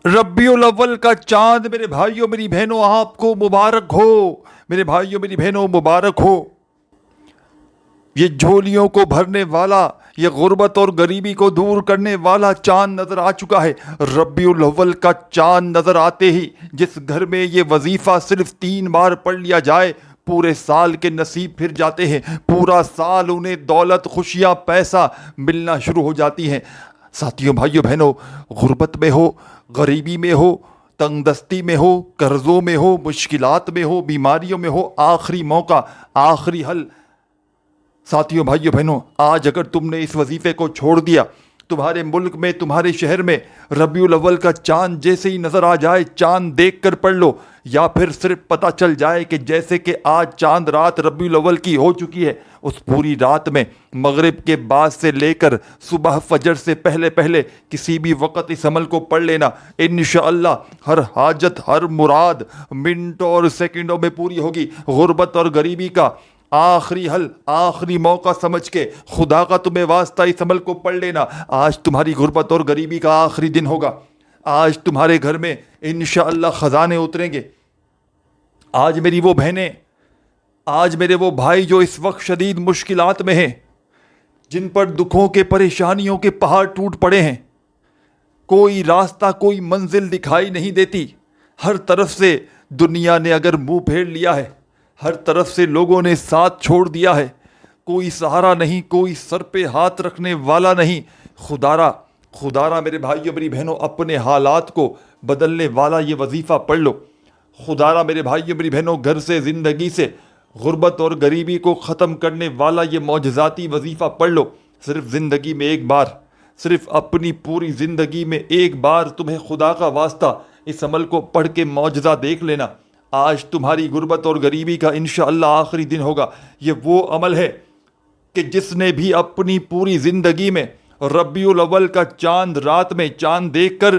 ربیع الاول کا چاند میرے بھائیوں میری بہنوں آپ کو مبارک ہو، میرے بھائیوں میری بہنوں مبارک ہو۔ یہ جھولیوں کو بھرنے والا، یہ غربت اور غریبی کو دور کرنے والا چاند نظر آ چکا ہے۔ ربیع الاول کا چاند نظر آتے ہی جس گھر میں یہ وظیفہ صرف 3 بار پڑھ لیا جائے، پورے سال کے نصیب پھر جاتے ہیں، پورا سال انہیں دولت، خوشیاں، پیسہ ملنا شروع ہو جاتی ہیں۔ ساتھیوں، بھائیوں، بہنوں، غربت میں ہو، غریبی میں ہو، تنگ دستی میں ہو، قرضوں میں ہو، مشکلات میں ہو، بیماریوں میں ہو، آخری موقع، آخری حل۔ ساتھیوں، بھائیوں، بہنوں، آج اگر تم نے اس وظیفے کو چھوڑ دیا، تمہارے ملک میں، تمہارے شہر میں ربیع الاول کا چاند جیسے ہی نظر آ جائے، چاند دیکھ کر پڑھ لو، یا پھر صرف پتہ چل جائے کہ جیسے کہ آج چاند رات ربیع الاول کی ہو چکی ہے، اس پوری رات میں مغرب کے بعد سے لے کر صبح فجر سے پہلے پہلے کسی بھی وقت اس عمل کو پڑھ لینا، انشاءاللہ ہر حاجت، ہر مراد منٹوں اور سیکنڈوں میں پوری ہوگی۔ غربت اور غریبی کا آخری حل، آخری موقع سمجھ کے خدا کا تمہیں واسطہ اس عمل کو پڑھ لینا۔ آج تمہاری غربت اور غریبی کا آخری دن ہوگا، آج تمہارے گھر میں انشاءاللہ خزانے اتریں گے۔ آج میری وہ بہنیں، آج میرے وہ بھائی جو اس وقت شدید مشکلات میں ہیں، جن پر دکھوں کے، پریشانیوں کے پہاڑ ٹوٹ پڑے ہیں، کوئی راستہ، کوئی منزل دکھائی نہیں دیتی، ہر طرف سے دنیا نے اگر منہ پھیر لیا ہے، ہر طرف سے لوگوں نے ساتھ چھوڑ دیا ہے، کوئی سہارا نہیں، کوئی سر پہ ہاتھ رکھنے والا نہیں۔ خدارا میرے بھائیوں میری بہنوں، اپنے حالات کو بدلنے والا یہ وظیفہ پڑھ لو۔ خدارا میرے بھائیوں میری بہنوں، گھر سے، زندگی سے غربت اور غریبی کو ختم کرنے والا یہ معجزاتی وظیفہ پڑھ لو۔ صرف زندگی میں ایک بار، صرف اپنی پوری زندگی میں ایک بار تمہیں خدا کا واسطہ اس عمل کو پڑھ کے معجزہ دیکھ لینا۔ آج تمہاری غربت اور غریبی کا انشاءاللہ آخری دن ہوگا۔ یہ وہ عمل ہے کہ جس نے بھی اپنی پوری زندگی میں ربیع الاول کا چاند رات میں چاند دیکھ کر،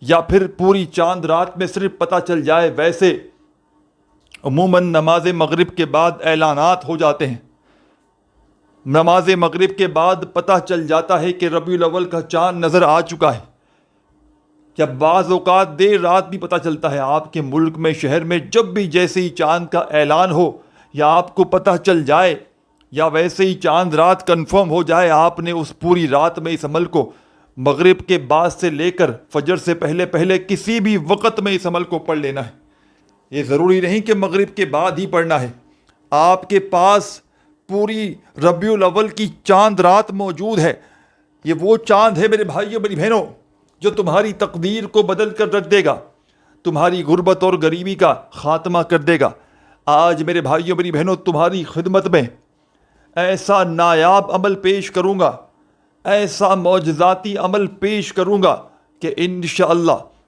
یا پھر پوری چاند رات میں صرف پتہ چل جائے، ویسے عموماً نماز مغرب کے بعد اعلانات ہو جاتے ہیں، نماز مغرب کے بعد پتہ چل جاتا ہے کہ ربیع الاول کا چاند نظر آ چکا ہے، یا بعض اوقات دیر رات بھی پتہ چلتا ہے۔ آپ کے ملک میں، شہر میں جب بھی جیسے ہی چاند کا اعلان ہو، یا آپ کو پتہ چل جائے، یا ویسے ہی چاند رات کنفرم ہو جائے، آپ نے اس پوری رات میں اس عمل کو مغرب کے بعد سے لے کر فجر سے پہلے پہلے کسی بھی وقت میں اس عمل کو پڑھ لینا ہے۔ یہ ضروری نہیں کہ مغرب کے بعد ہی پڑھنا ہے، آپ کے پاس پوری ربیع الاول کی چاند رات موجود ہے۔ یہ وہ چاند ہے میرے بھائیوں میری بہنوں جو تمہاری تقدیر کو بدل کر رکھ دے گا، تمہاری غربت اور غریبی کا خاتمہ کر دے گا۔ آج میرے بھائیوں میری بہنوں، تمہاری خدمت میں ایسا نایاب عمل پیش کروں گا، ایسا معجزاتی عمل پیش کروں گا کہ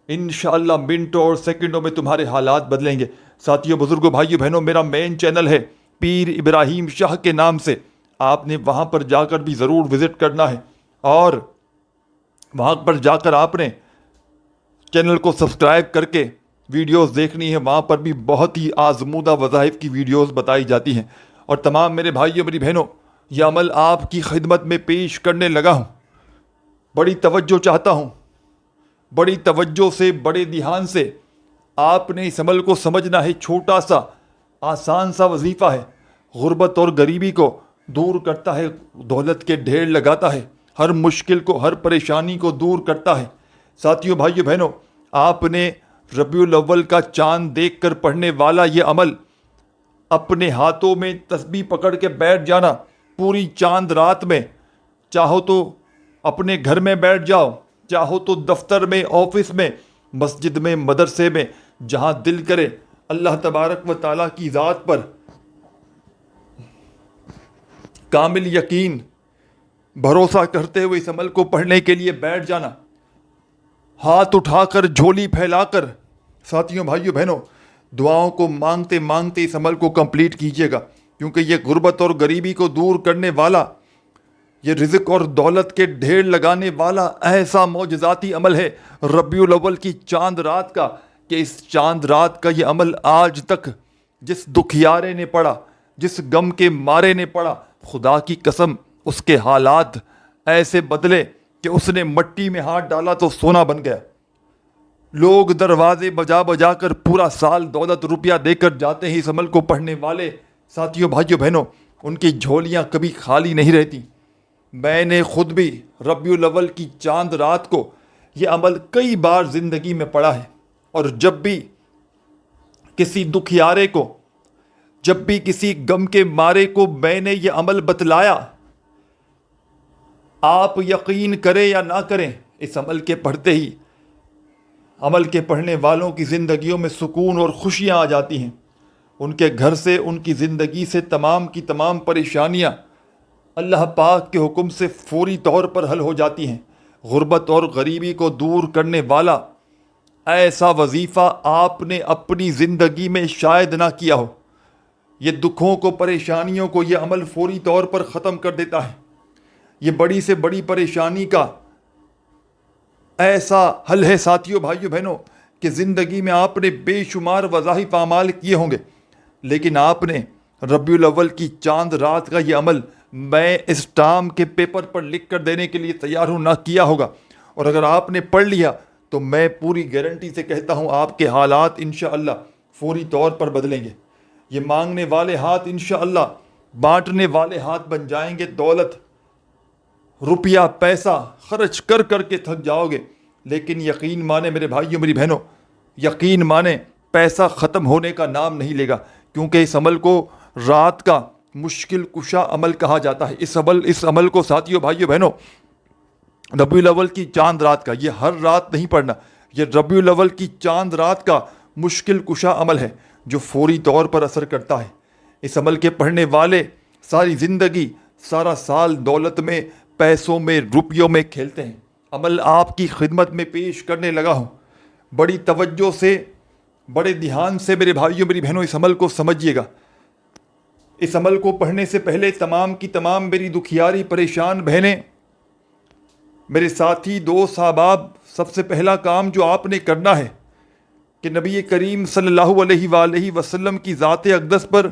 انشاءاللہ منٹوں اور سیکنڈوں میں تمہارے حالات بدلیں گے۔ ساتھیوں، بزرگوں، بھائیوں، بہنوں، میرا مین چینل ہے پیر ابراہیم شاہ کے نام سے، آپ نے وہاں پر جا کر بھی ضرور وزٹ کرنا ہے، اور وہاں پر جا کر آپ نے چینل کو سبسکرائب کر کے ویڈیوز دیکھنی ہے۔ وہاں پر بھی بہت ہی آزمودہ وظائف کی ویڈیوز بتائی جاتی ہیں۔ اور تمام میرے بھائیوں میری بہنوں، یہ عمل آپ کی خدمت میں پیش کرنے لگا ہوں، بڑی توجہ چاہتا ہوں، بڑی توجہ سے، بڑے دھیان سے آپ نے اس عمل کو سمجھنا ہے۔ چھوٹا سا، آسان سا وظیفہ ہے، غربت اور غریبی کو دور کرتا ہے، دولت کے ڈھیر لگاتا ہے، ہر مشکل کو، ہر پریشانی کو دور کرتا ہے۔ ساتھیوں، بھائیوں، بہنوں، آپ نے ربیع الاول کا چاند دیکھ کر پڑھنے والا یہ عمل، اپنے ہاتھوں میں تسبیح پکڑ کے بیٹھ جانا پوری چاند رات میں، چاہو تو اپنے گھر میں بیٹھ جاؤ، چاہو تو دفتر میں، آفس میں، مسجد میں، مدرسے میں، جہاں دل کرے، اللہ تبارک و تعالیٰ کی ذات پر کامل یقین، بھروسہ کرتے ہوئے اس عمل کو پڑھنے کے لیے بیٹھ جانا، ہاتھ اٹھا کر، جھولی پھیلا کر۔ ساتھیوں، بھائیوں، بہنوں، دعاؤں کو مانگتے مانگتے اس عمل کو کمپلیٹ کیجیے گا، کیونکہ یہ غربت اور غریبی کو دور کرنے والا، یہ رزق اور دولت کے ڈھیر لگانے والا ایسا معجزاتی عمل ہے ربیع الاول کی چاند رات کا، کہ اس چاند رات کا یہ عمل آج تک جس دکھیارے نے پڑھا، جس غم کے مارے نے پڑھا، خدا کی قسم اس کے حالات ایسے بدلے کہ اس نے مٹی میں ہاتھ ڈالا تو سونا بن گیا۔ لوگ دروازے بجا بجا کر پورا سال دولت روپیہ دے کر جاتے ہیں اس عمل کو پڑھنے والے ساتھیوں بھائیوں بہنوں، ان کی جھولیاں کبھی خالی نہیں رہتی۔ میں نے خود بھی ربیع الاول کی چاند رات کو یہ عمل کئی بار زندگی میں پڑھا ہے، اور جب بھی کسی دکھیارے کو، جب بھی کسی غم کے مارے کو میں نے یہ عمل بتلایا، آپ یقین کریں یا نہ کریں، اس عمل کے پڑھتے ہی عمل کے پڑھنے والوں کی زندگیوں میں سکون اور خوشیاں آ جاتی ہیں۔ ان کے گھر سے، ان کی زندگی سے تمام کی تمام پریشانیاں اللہ پاک کے حکم سے فوری طور پر حل ہو جاتی ہیں۔ غربت اور غریبی کو دور کرنے والا ایسا وظیفہ آپ نے اپنی زندگی میں شاید نہ کیا ہو۔ یہ دکھوں کو، پریشانیوں کو یہ عمل فوری طور پر ختم کر دیتا ہے۔ یہ بڑی سے بڑی پریشانی کا ایسا حل ہے ساتھیوں بھائیوں بہنوں کہ زندگی میں آپ نے بے شمار وظائف اعمال کیے ہوں گے، لیکن آپ نے ربیع الاول کی چاند رات کا یہ عمل میں اسٹامپ کے پیپر پر لکھ کر دینے کے لیے تیار ہوں نہ کیا ہوگا۔ اور اگر آپ نے پڑھ لیا تو میں پوری گارنٹی سے کہتا ہوں آپ کے حالات انشاءاللہ فوری طور پر بدلیں گے۔ یہ مانگنے والے ہاتھ انشاءاللہ بانٹنے والے ہاتھ بن جائیں گے۔ دولت، روپیہ، پیسہ خرچ کر کر کے تھک جاؤ گے، لیکن یقین مانے میرے بھائیوں میری بہنوں، یقین مانے پیسہ ختم ہونے کا نام نہیں لے گا، کیونکہ اس عمل کو رات کا مشکل کشا عمل کہا جاتا ہے۔ اس عمل کو ساتھیوں بھائیوں بہنوں ربیع الاول کی چاند رات کا، یہ ہر رات نہیں پڑھنا، یہ ربیع الاول کی چاند رات کا مشکل کشا عمل ہے جو فوری طور پر اثر کرتا ہے۔ اس عمل کے پڑھنے والے ساری زندگی، سارا سال دولت میں، پیسوں میں، روپیوں میں کھیلتے ہیں۔ عمل آپ کی خدمت میں پیش کرنے لگا ہوں، بڑی توجہ سے، بڑے دھیان سے میرے بھائیوں میری بہنوں اس عمل کو سمجھیے گا۔ اس عمل کو پڑھنے سے پہلے تمام کی تمام میری دکھیاری پریشان بہنیں، میرے ساتھی، دوست، احباب، سب سے پہلا کام جو آپ نے کرنا ہے کہ نبی کریم صلی اللہ علیہ وآلہ وسلم کی ذات اقدس پر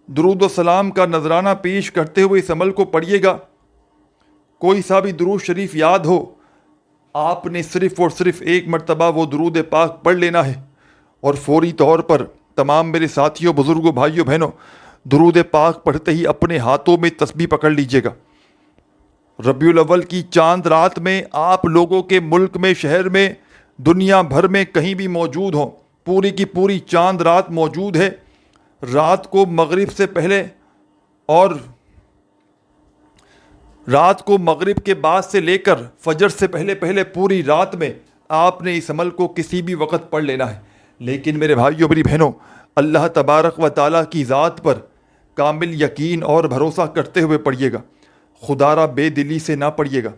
درود و سلام کا نذرانہ پیش کرتے ہوئے اس عمل کو پڑھیے گا۔ کوئی سا بھی درود شریف یاد ہو، آپ نے صرف اور صرف ایک مرتبہ وہ درود پاک پڑھ لینا ہے، اور فوری طور پر تمام میرے ساتھیوں، بزرگوں، بھائیوں، بہنوں، درود پاک پڑھتے ہی اپنے ہاتھوں میں تسبیح پکڑ لیجئے گا۔ ربیع الاول کی چاند رات میں آپ لوگوں کے ملک میں، شہر میں، دنیا بھر میں کہیں بھی موجود ہوں، پوری کی پوری چاند رات موجود ہے۔ رات کو مغرب سے پہلے اور رات کو مغرب کے بعد سے لے کر فجر سے پہلے پوری رات میں آپ نے اس عمل کو کسی بھی وقت پڑھ لینا ہے۔ لیکن میرے بھائیوں میری بہنوں، اللہ تبارک و تعالیٰ کی ذات پر کامل یقین اور بھروسہ کرتے ہوئے پڑھیے گا۔ خدا را بے دلی سے نہ پڑھیے گا،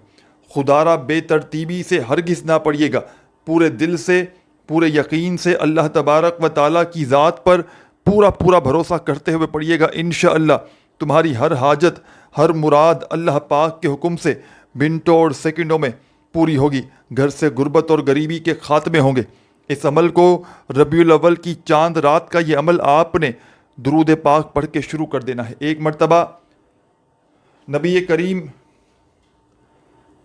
خدا را بے ترتیبی سے ہرگز نہ پڑھیے گا، پورے دل سے، پورے یقین سے اللہ تبارک و تعالیٰ کی ذات پر پورا بھروسہ کرتے ہوئے پڑھیے گا۔ انشاءاللہ تمہاری ہر حاجت، ہر مراد اللہ پاک کے حکم سے منٹوں اور سیکنڈوں میں پوری ہوگی۔ گھر سے غربت اور غریبی کے خاتمے ہوں گے۔ اس عمل کو ربیع الاول کی چاند رات کا یہ عمل آپ نے درود پاک پڑھ کے شروع کر دینا ہے۔ ایک مرتبہ نبی کریم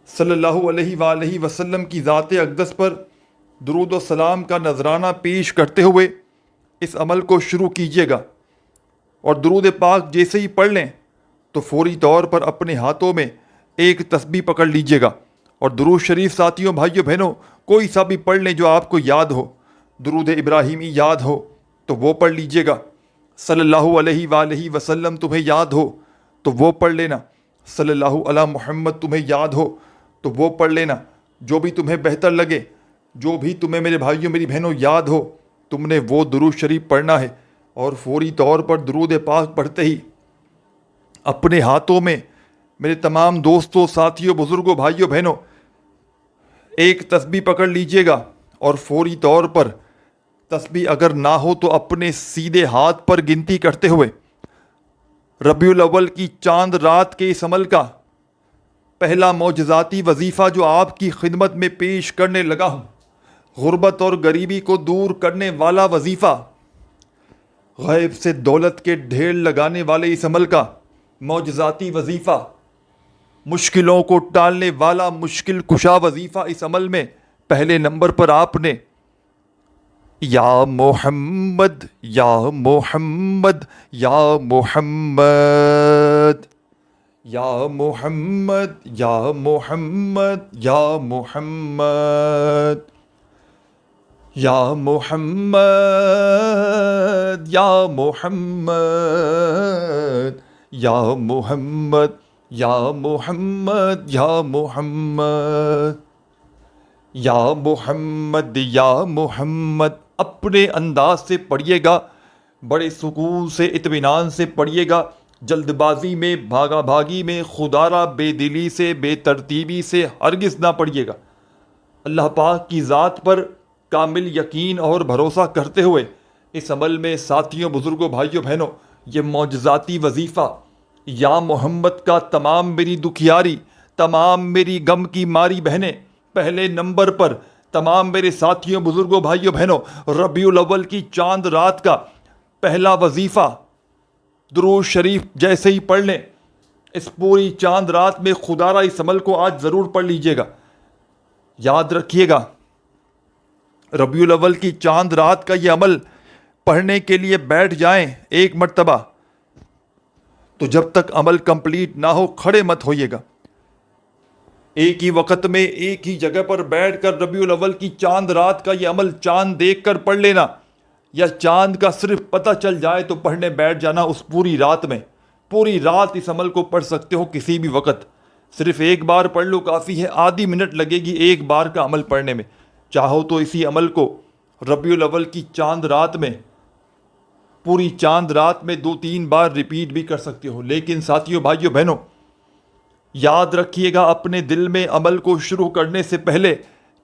صلی اللہ علیہ وآلہ وسلم کی ذات اقدس پر درود و سلام کا نذرانہ پیش کرتے ہوئے اس عمل کو شروع کیجیے گا، اور درود پاک جیسے ہی پڑھ لیں تو فوری طور پر اپنے ہاتھوں میں ایک تسبیح پکڑ لیجیے گا، اور درود شریف ساتھیوں بھائیوں بہنوں کوئی سا بھی پڑھ لیں جو آپ کو یاد ہو۔ درود ابراہیمی یاد ہو تو وہ پڑھ لیجیے گا، صلی اللہ علیہ وآلہ وسلم تمہیں یاد ہو تو وہ پڑھ لینا، صلی اللہ علی محمد تمہیں یاد ہو تو وہ پڑھ لینا۔ جو بھی تمہیں بہتر لگے، جو بھی تمہیں میرے بھائیوں میری بہنوں یاد ہو، تم نے وہ درود شریف پڑھنا ہے، اور فوری طور پر درود پاک پڑھتے ہی اپنے ہاتھوں میں میرے تمام دوستوں، ساتھیوں، بزرگوں، بھائیوں، بہنوں ایک تسبیح پکڑ لیجئے گا، اور فوری طور پر تسبیح اگر نہ ہو تو اپنے سیدھے ہاتھ پر گنتی کرتے ہوئے ربیع الاول کی چاند رات کے اس عمل کا پہلا معجزاتی وظیفہ جو آپ کی خدمت میں پیش کرنے لگا ہوں، غربت اور غریبی کو دور کرنے والا وظیفہ، غیب سے دولت کے ڈھیر لگانے والے اس عمل کا معجزاتی وظیفہ، مشکلوں کو ٹالنے والا مشکل کشا وظیفہ اس عمل میں پہلے نمبر پر آپ نے یا محمد یا محمد یا محمد یا محمد یا محمد یا محمد یا محمد یا محمد یا محمد یا محمد یا محمد یا محمد یا محمد. اپنے انداز سے پڑھیے گا، بڑے سکون سے اطمینان سے پڑھیے گا، جلد بازی میں، بھاگا بھاگی میں، خودارہ بے دلی سے، بے ترتیبی سے ہرگز نہ پڑھیے گا. اللہ پاک کی ذات پر کامل یقین اور بھروسہ کرتے ہوئے اس عمل میں ساتھیوں، بزرگوں، بھائیوں، بہنوں، یہ معجزاتی وظیفہ یا محمد کا تمام میری دکھیاری، تمام میری غم کی ماری بہنیں، پہلے نمبر پر تمام میرے ساتھیوں، بزرگوں، بھائیوں، بہنوں، ربیع الاول کی چاند رات کا پہلا وظیفہ درود شریف جیسے ہی پڑھ لیں، اس پوری چاند رات میں خدارہ اس عمل کو آج ضرور پڑھ لیجئے گا. یاد رکھیے گا، ربیع الاول کی چاند رات کا یہ عمل پڑھنے کے لیے بیٹھ جائیں ایک مرتبہ تو جب تک عمل کمپلیٹ نہ ہو کھڑے مت ہوئیے گا. ایک ہی وقت میں ایک ہی جگہ پر بیٹھ کر ربیع الاول کی چاند رات کا یہ عمل چاند دیکھ کر پڑھ لینا، یا چاند کا صرف پتہ چل جائے تو پڑھنے بیٹھ جانا. اس پوری رات میں، پوری رات اس عمل کو پڑھ سکتے ہو کسی بھی وقت. صرف ایک بار پڑھ لو کافی ہے، آدھی منٹ لگے گی ایک بار کا عمل پڑھنے میں. چاہو تو اسی عمل کو ربیع الاول کی چاند رات میں، پوری چاند رات میں 2-3 بار ریپیٹ بھی کر سکتے ہو. لیکن ساتھیوں، بھائیوں، بہنوں، یاد رکھیے گا، اپنے دل میں عمل کو شروع کرنے سے پہلے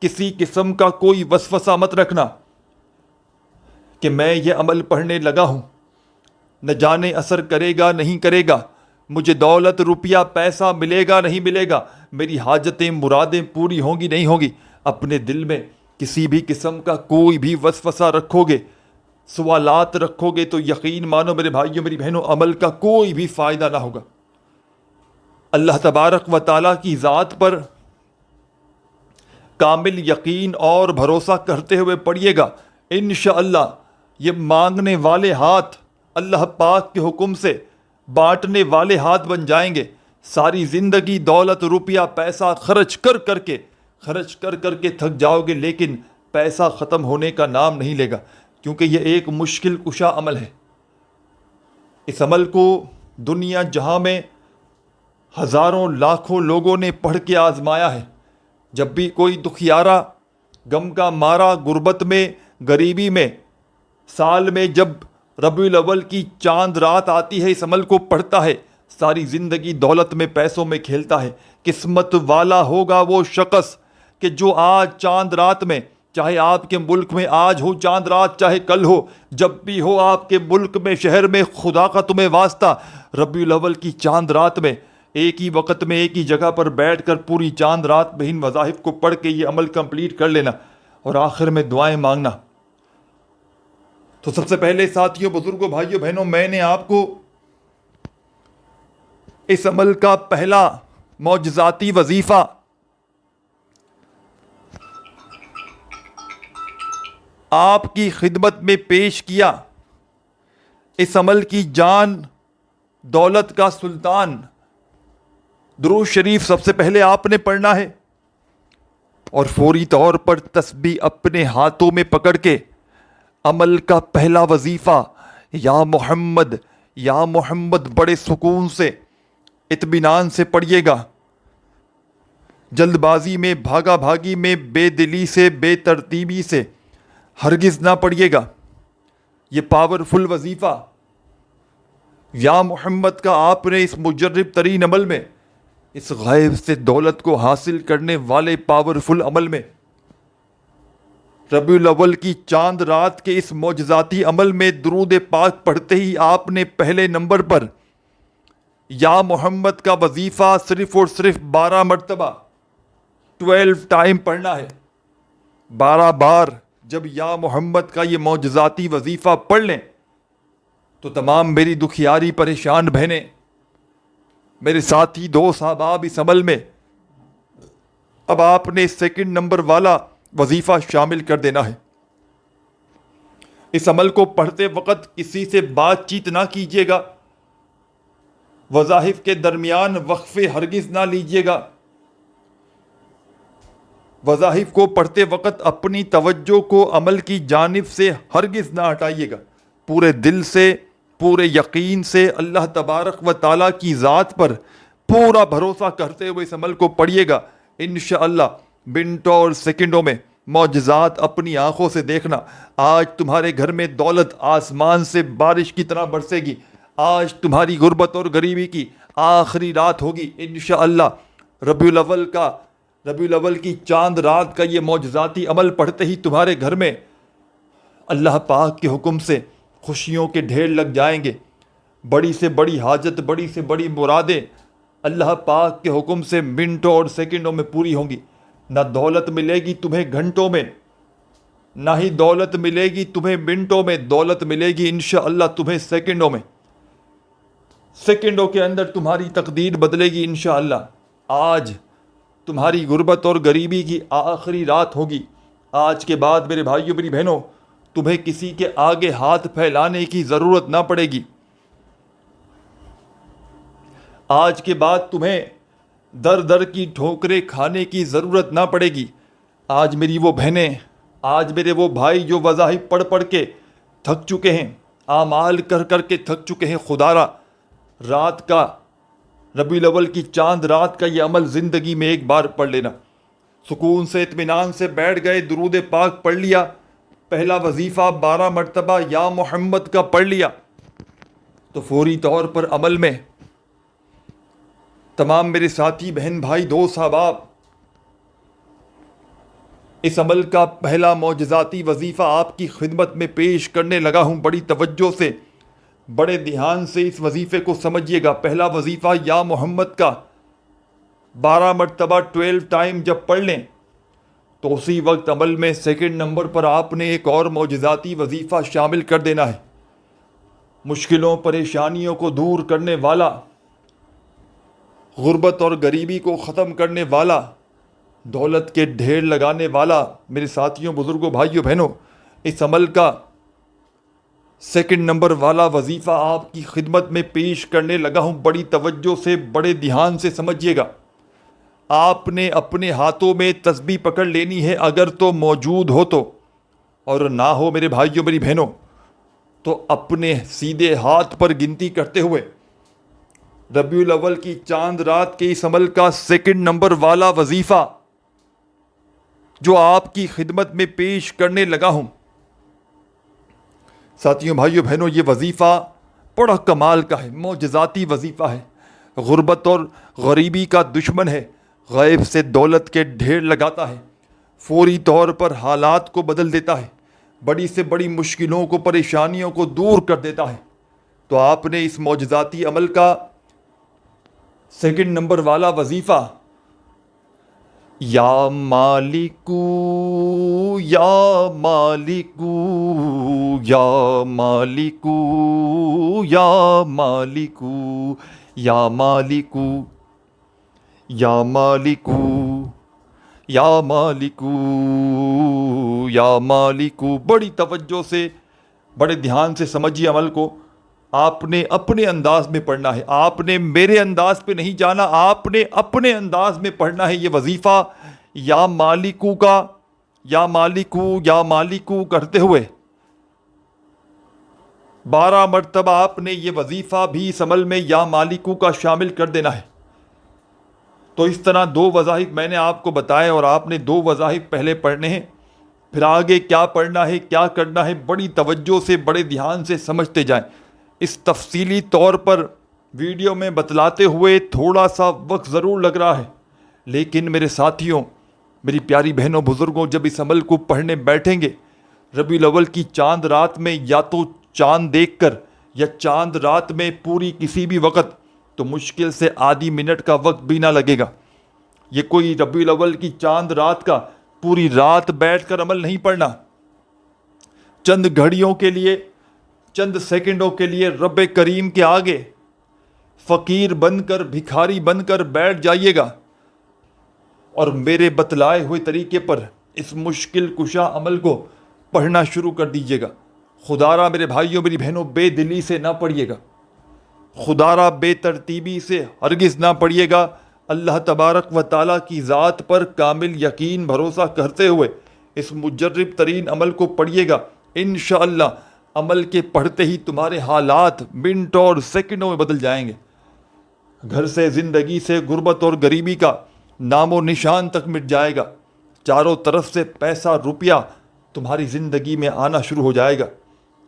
کسی قسم کا کوئی وسوسہ مت رکھنا کہ میں یہ عمل پڑھنے لگا ہوں، نہ جانے اثر کرے گا نہیں کرے گا، مجھے دولت، روپیہ، پیسہ ملے گا نہیں ملے گا، میری حاجتیں، مرادیں پوری ہوں گی نہیں ہوں گی. اپنے دل میں کسی بھی قسم کا کوئی بھی وسوسہ رکھو گے، سوالات رکھو گے تو یقین مانو میرے بھائیوں، میری بہنوں، عمل کا کوئی بھی فائدہ نہ ہوگا. اللہ تبارک و تعالیٰ کی ذات پر کامل یقین اور بھروسہ کرتے ہوئے پڑھیے گا. انشاءاللہ یہ مانگنے والے ہاتھ اللہ پاک کے حکم سے بانٹنے والے ہاتھ بن جائیں گے. ساری زندگی دولت، روپیہ، پیسہ خرچ کر کر کے تھک جاؤ گے، لیکن پیسہ ختم ہونے کا نام نہیں لے گا، کیونکہ یہ ایک مشکل کشا عمل ہے. اس عمل کو دنیا جہاں میں ہزاروں لاکھوں لوگوں نے پڑھ کے آزمایا ہے. جب بھی کوئی دکھیارا، غم کا مارا، غربت میں، غریبی میں، سال میں جب ربیع الاول کی چاند رات آتی ہے، اس عمل کو پڑھتا ہے، ساری زندگی دولت میں، پیسوں میں کھیلتا ہے. قسمت والا ہوگا وہ شخص کہ جو آج چاند رات میں، چاہے آپ کے ملک میں آج ہو چاند رات، چاہے کل ہو، جب بھی ہو آپ کے ملک میں، شہر میں، خدا کا تمہیں واسطہ ربیع الاول کی چاند رات میں ایک ہی وقت میں ایک ہی جگہ پر بیٹھ کر پوری چاند رات میں ان وظائف کو پڑھ کے یہ عمل کمپلیٹ کر لینا اور آخر میں دعائیں مانگنا. تو سب سے پہلے ساتھیوں، بزرگوں، بھائیوں، بہنوں، میں نے آپ کو اس عمل کا پہلا معجزاتی وظیفہ آپ کی خدمت میں پیش کیا. اس عمل کی جان، دولت کا سلطان درود شریف سب سے پہلے آپ نے پڑھنا ہے، اور فوری طور پر تسبیح اپنے ہاتھوں میں پکڑ کے عمل کا پہلا وظیفہ یا محمد یا محمد بڑے سکون سے، اطمینان سے پڑھیے گا. جلد بازی میں، بھاگا بھاگی میں، بے دلی سے، بے ترتیبی سے ہرگز نہ پڑھیے گا. یہ پاورفل وظیفہ یا محمد کا آپ نے اس مجرب ترین عمل میں، اس غیب سے دولت کو حاصل کرنے والے پاورفل عمل میں، ربیع الاول کی چاند رات کے اس معجزاتی عمل میں درود پاک پڑھتے ہی آپ نے پہلے نمبر پر یا محمد کا وظیفہ صرف اور صرف 12 مرتبہ 12 ٹائم پڑھنا ہے. 12 بار جب یا محمد کا یہ معجزاتی وظیفہ پڑھ لیں تو تمام میری دکھیاری پریشان بہنیں، میرے ساتھی، دوست، احباب، اس عمل میں اب آپ نے سیکنڈ نمبر والا وظیفہ شامل کر دینا ہے۔ اس عمل کو پڑھتے وقت کسی سے بات چیت نہ کیجیے گا، وظائف کے درمیان وقفے ہرگز نہ لیجیے گا، وظائف کو پڑھتے وقت اپنی توجہ کو عمل کی جانب سے ہرگز نہ ہٹائیے گا، پورے دل سے، پورے یقین سے اللہ تبارک و تعالیٰ کی ذات پر پورا بھروسہ کرتے ہوئے اس عمل کو پڑھیے گا۔ انشاءاللہ منٹوں اور سیکنڈوں میں معجزات اپنی آنکھوں سے دیکھنا۔ آج تمہارے گھر میں دولت آسمان سے بارش کی طرح برسے گی، آج تمہاری غربت اور غریبی کی آخری رات ہوگی انشاءاللہ۔ ربیع الاول کی چاند رات کا یہ معجزاتی عمل پڑھتے ہی تمہارے گھر میں اللہ پاک کے حکم سے خوشیوں کے ڈھیر لگ جائیں گے، بڑی سے بڑی حاجت، بڑی سے بڑی مرادیں اللہ پاک کے حکم سے منٹوں اور سیکنڈوں میں پوری ہوں گی۔ نہ دولت ملے گی تمہیں گھنٹوں میں، نہ ہی دولت ملے گی تمہیں منٹوں میں، دولت ملے گی انشاءاللہ تمہیں سیکنڈوں میں، سیکنڈوں کے اندر تمہاری تقدیر بدلے گی انشاءاللہ۔ آج تمہاری غربت اور غریبی کی آخری رات ہوگی۔ آج کے بعد میرے بھائیوں میری بہنوں تمہیں کسی کے آگے ہاتھ پھیلانے کی ضرورت نہ پڑے گی۔ آج کے بعد تمہیں در در کی ٹھوکریں کھانے کی ضرورت نہ پڑے گی۔ آج میری وہ بہنیں، آج میرے وہ بھائی جو وظائف پڑھ پڑھ کے تھک چکے ہیں، اعمال کر کر کے تھک چکے ہیں، خدا رات کا، ربیع الاول کی چاند رات کا یہ عمل زندگی میں ایک بار پڑھ لینا۔ سکون سے اطمینان سے بیٹھ گئے، درود پاک پڑھ لیا، پہلا وظیفہ 12 مرتبہ یا محمد کا پڑھ لیا، تو فوری طور پر عمل میں تمام میرے ساتھی بہن بھائی دوست احباب، اس عمل کا پہلا معجزاتی وظیفہ آپ کی خدمت میں پیش کرنے لگا ہوں۔ بڑی توجہ سے، بڑے دھیان سے اس وظیفے کو سمجھیے گا۔ پہلا وظیفہ یا محمد کا 12 مرتبہ 12 ٹائم جب پڑھ لیں تو اسی وقت عمل میں سیکنڈ نمبر پر آپ نے ایک اور معجزاتی وظیفہ شامل کر دینا ہے۔ مشکلوں پریشانیوں کو دور کرنے والا، غربت اور غریبی کو ختم کرنے والا، دولت کے ڈھیر لگانے والا میرے ساتھیوں، بزرگوں، بھائیوں، بہنوں، اس عمل کا سیکنڈ نمبر والا وظیفہ آپ کی خدمت میں پیش کرنے لگا ہوں۔ بڑی توجہ سے، بڑے دھیان سے سمجھیے گا۔ آپ نے اپنے ہاتھوں میں تسبیح پکڑ لینی ہے، اگر تو موجود ہو تو، اور نہ ہو میرے بھائیوں میری بہنوں تو اپنے سیدھے ہاتھ پر گنتی کرتے ہوئے ربیع الاول کی چاند رات کے اس عمل کا سیکنڈ نمبر والا وظیفہ جو آپ کی خدمت میں پیش کرنے لگا ہوں، ساتھیوں، بھائیوں، بہنوں، یہ وظیفہ بڑا کمال کا ہے، معجزاتی وظیفہ ہے۔ غربت اور غریبی کا دشمن ہے، غیب سے دولت کے ڈھیر لگاتا ہے، فوری طور پر حالات کو بدل دیتا ہے، بڑی سے بڑی مشکلوں کو، پریشانیوں کو دور کر دیتا ہے۔ تو آپ نے اس معجزاتی عمل کا سیکنڈ نمبر والا وظیفہ یا مالکو یا مالکو یا مالکو یا مالکو یا مالکو یا مالکو یا مالکو یا مالکو، بڑی توجہ سے، بڑے دھیان سے سمجھیے عمل کو۔ آپ نے اپنے انداز میں پڑھنا ہے، آپ نے میرے انداز پہ نہیں جانا، آپ نے اپنے انداز میں پڑھنا ہے یہ وظیفہ یا مالکو کا، یا مالکو یا مالکو کرتے ہوئے 12 مرتبہ آپ نے یہ وظیفہ بھی اس عمل میں یا مالکو کا شامل کر دینا ہے۔ تو اس طرح 2 وظائف میں نے آپ کو بتائے اور آپ نے 2 وظائف پہلے پڑھنے ہیں، پھر آگے کیا پڑھنا ہے، کیا کرنا ہے، بڑی توجہ سے، بڑے دھیان سے سمجھتے جائیں۔ اس تفصیلی طور پر ویڈیو میں بتلاتے ہوئے تھوڑا سا وقت ضرور لگ رہا ہے، لیکن میرے ساتھیوں، میری پیاری بہنوں، بزرگوں، جب اس عمل کو پڑھنے بیٹھیں گے ربیع الاول کی چاند رات میں، یا تو چاند دیکھ کر یا چاند رات میں پوری کسی بھی وقت، تو مشکل سے آدھی منٹ کا وقت بھی نہ لگے گا۔ یہ کوئی ربیع الاول کی چاند رات کا پوری رات بیٹھ کر عمل نہیں پڑھنا، چند گھڑیوں کے لیے، چند سیکنڈوں کے لیے رب کریم کے آگے فقیر بن کر، بھکاری بن کر بیٹھ جائیے گا، اور میرے بتلائے ہوئے طریقے پر اس مشکل کشا عمل کو پڑھنا شروع کر دیجیے گا. خدا را میرے بھائیوں میری بہنوں بے دلی سے نہ پڑھیے گا, خدا را بے ترتیبی سے ہرگز نہ پڑھیے گا. اللہ تبارک و تعالیٰ کی ذات پر کامل یقین بھروسہ کرتے ہوئے اس مجرب ترین عمل کو پڑھیے گا. انشاءاللہ عمل کے پڑھتے ہی تمہارے حالات منٹوں اور سیکنڈوں میں بدل جائیں گے. گھر سے, زندگی سے, غربت اور غریبی کا نام و نشان تک مٹ جائے گا. چاروں طرف سے پیسہ روپیہ تمہاری زندگی میں آنا شروع ہو جائے گا.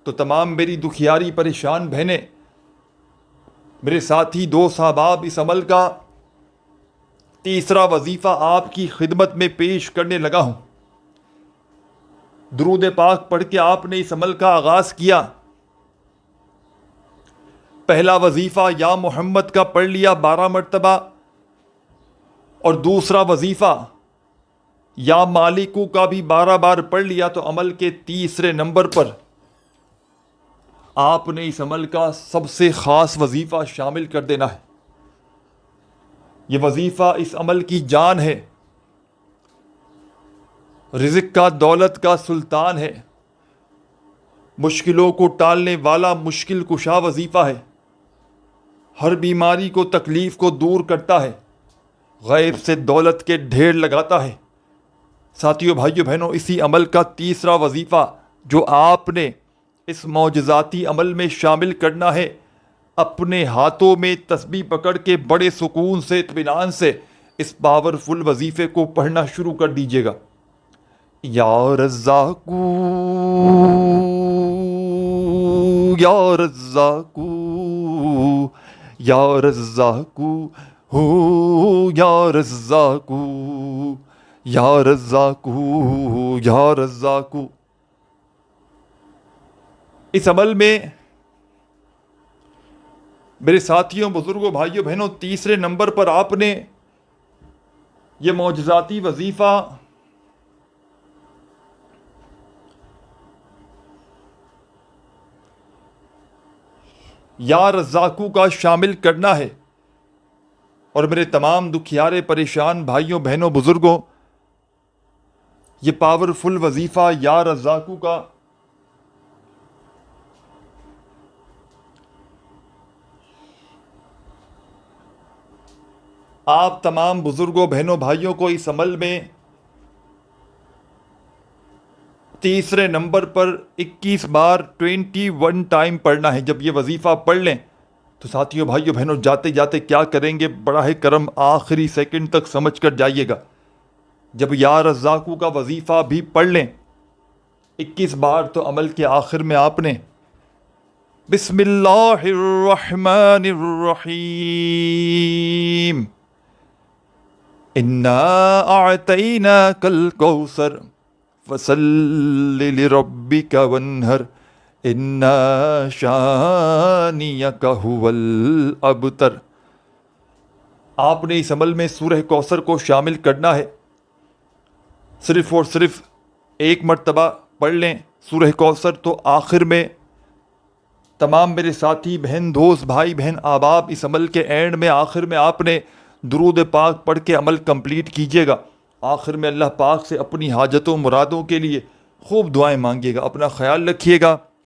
تو تمام میری دکھیاری پریشان بہنیں, میرے ساتھی دوست احباب, اس عمل کا تیسرا وظیفہ آپ کی خدمت میں پیش کرنے لگا ہوں. درود پاک پڑھ کے آپ نے اس عمل کا آغاز کیا. پہلا وظیفہ یا محمد کا پڑھ لیا 12 مرتبہ, اور دوسرا وظیفہ یا مالکو کا بھی 12 بار پڑھ لیا. تو عمل کے تیسرے نمبر پر آپ نے اس عمل کا سب سے خاص وظیفہ شامل کر دینا ہے. یہ وظیفہ اس عمل کی جان ہے, رزق کا, دولت کا سلطان ہے, مشکلوں کو ٹالنے والا مشکل کشا وظیفہ ہے, ہر بیماری کو, تکلیف کو دور کرتا ہے, غیب سے دولت کے ڈھیر لگاتا ہے. ساتھیوں, بھائیوں, بہنوں, اسی عمل کا تیسرا وظیفہ جو آپ نے اس معجزاتی عمل میں شامل کرنا ہے, اپنے ہاتھوں میں تسبیح پکڑ کے بڑے سکون سے, اطمینان سے اس پاورفل وظیفے کو پڑھنا شروع کر دیجیے گا. یا رزاقو یا رزاقو یا رزاقو ہو یا رزاقو یا رزاقو یا رزاقو. اس عمل میں میرے ساتھیوں, بزرگوں, بھائیوں, بہنوں, تیسرے نمبر پر آپ نے یہ معجزاتی وظیفہ یا رزاقو کا شامل کرنا ہے. اور میرے تمام دکھیارے پریشان بھائیوں, بہنوں, بزرگوں, یہ پاورفل وظیفہ یا رزاقو کا آپ تمام بزرگوں, بہنوں, بھائیوں کو اس عمل میں تیسرے نمبر پر 21 بار 21 ٹائم پڑھنا ہے. جب یہ وظیفہ پڑھ لیں تو ساتھیوں, بھائیوں, بہنوں, جاتے جاتے کیا کریں گے, براہ کرم آخری سیکنڈ تک سمجھ کر جائیے گا. جب یا رزاقو کا وظیفہ بھی پڑھ لیں 21 بار, تو عمل کے آخر میں آپ نے بسم اللہ الرحمن الرحیم انا اعطیناک الکوثر فصل لربک وانہر انا شانیک هو الابتر. آپ نے اس عمل میں سورہ کوثر کو شامل کرنا ہے. صرف اور صرف ایک مرتبہ پڑھ لیں سورہ کوثر, تو آخر میں تمام میرے ساتھی, بہن, دوست, بھائی, بہن, احباب, اس عمل کے اینڈ میں, آخر میں آپ نے درود پاک پڑھ کے عمل کمپلیٹ کیجیے گا. آخر میں اللہ پاک سے اپنی حاجتوں, مرادوں کے لیے خوب دعائیں مانگیے گا. اپنا خیال رکھیے گا.